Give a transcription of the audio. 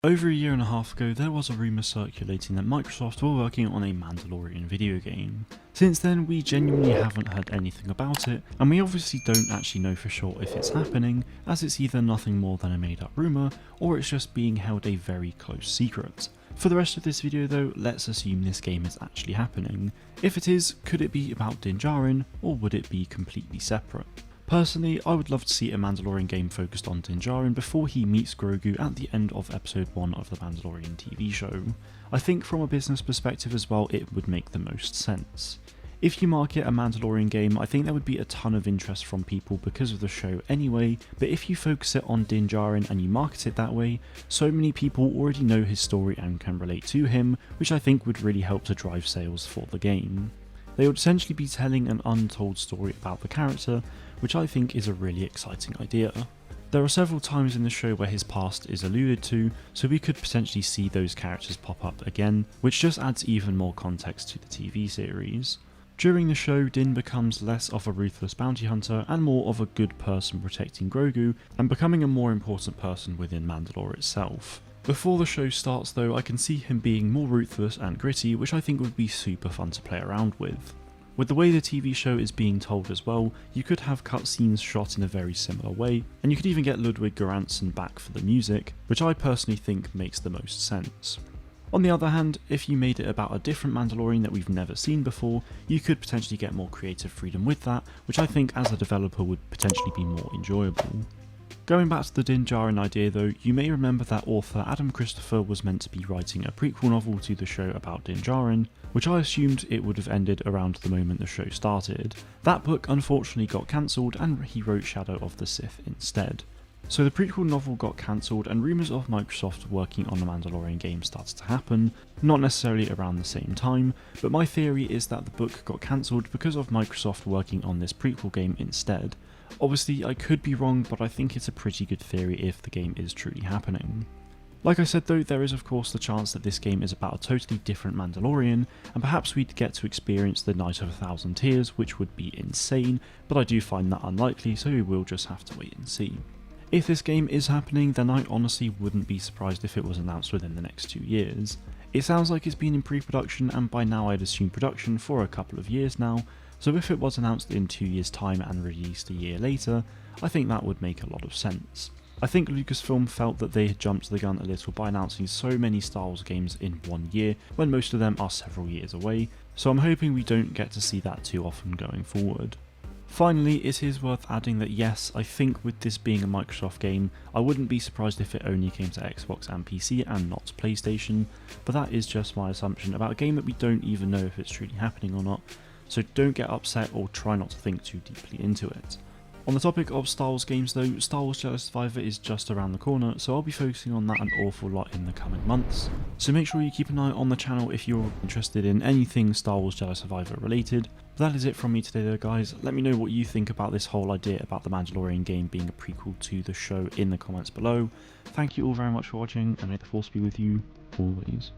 Over a year and a half ago, there was a rumour circulating that Microsoft were working on a Mandalorian video game. Since then, we genuinely haven't heard anything about it, and we obviously don't actually know for sure if it's happening, as it's either nothing more than a made up rumour, or it's just being held a very close secret. For the rest of this video though, let's assume this game is actually happening. If it is, could it be about Din Djarin, or would it be completely separate? Personally, I would love to see a Mandalorian game focused on Din Djarin before he meets Grogu at the end of episode 1 of the Mandalorian TV show. I think from a business perspective as well, it would make the most sense. If you market a Mandalorian game, I think there would be a ton of interest from people because of the show anyway, but if you focus it on Din Djarin and you market it that way, so many people already know his story and can relate to him, which I think would really help to drive sales for the game. They would essentially be telling an untold story about the character, which I think is a really exciting idea. There are several times in the show where his past is alluded to, so we could potentially see those characters pop up again, which just adds even more context to the TV series. During the show, Din becomes less of a ruthless bounty hunter and more of a good person protecting Grogu, and becoming a more important person within Mandalore itself. Before the show starts though, I can see him being more ruthless and gritty, which I think would be super fun to play around with. With the way the TV show is being told as well, you could have cutscenes shot in a very similar way, and you could even get Ludwig Göransson back for the music, which I personally think makes the most sense. On the other hand, if you made it about a different Mandalorian that we've never seen before, you could potentially get more creative freedom with that, which I think as a developer would potentially be more enjoyable. Going back to the Din Djarin idea though, you may remember that author Adam Christopher was meant to be writing a prequel novel to the show about Din Djarin, which I assumed it would have ended around the moment the show started. That book unfortunately got cancelled and he wrote Shadow of the Sith instead. So the prequel novel got cancelled and rumours of Microsoft working on a Mandalorian game started to happen, not necessarily around the same time, but my theory is that the book got cancelled because of Microsoft working on this prequel game instead. Obviously I could be wrong, but I think it's a pretty good theory if the game is truly happening. Like I said though, there is of course the chance that this game is about a totally different Mandalorian, and perhaps we'd get to experience the Night of a Thousand Tears, which would be insane, but I do find that unlikely, so we will just have to wait and see. If this game is happening, then I honestly wouldn't be surprised if it was announced within the next 2 years. It sounds like it's been in pre-production, and by now I'd assume production for a couple of years now, so if it was announced in 2 years' time and released a year later, I think that would make a lot of sense. I think Lucasfilm felt that they had jumped the gun a little by announcing so many Star Wars games in 1 year, when most of them are several years away, so I'm hoping we don't get to see that too often going forward. Finally, it is worth adding that yes, I think with this being a Microsoft game, I wouldn't be surprised if it only came to Xbox and PC and not PlayStation, but that is just my assumption about a game that we don't even know if it's truly happening or not, so don't get upset or try not to think too deeply into it. On the topic of Star Wars games though, Star Wars Jedi Survivor is just around the corner, so I'll be focusing on that an awful lot in the coming months. So make sure you keep an eye on the channel if you're interested in anything Star Wars Jedi Survivor related. But that is it from me today though guys. Let me know what you think about this whole idea about the Mandalorian game being a prequel to the show in the comments below. Thank you all very much for watching, and may the Force be with you always.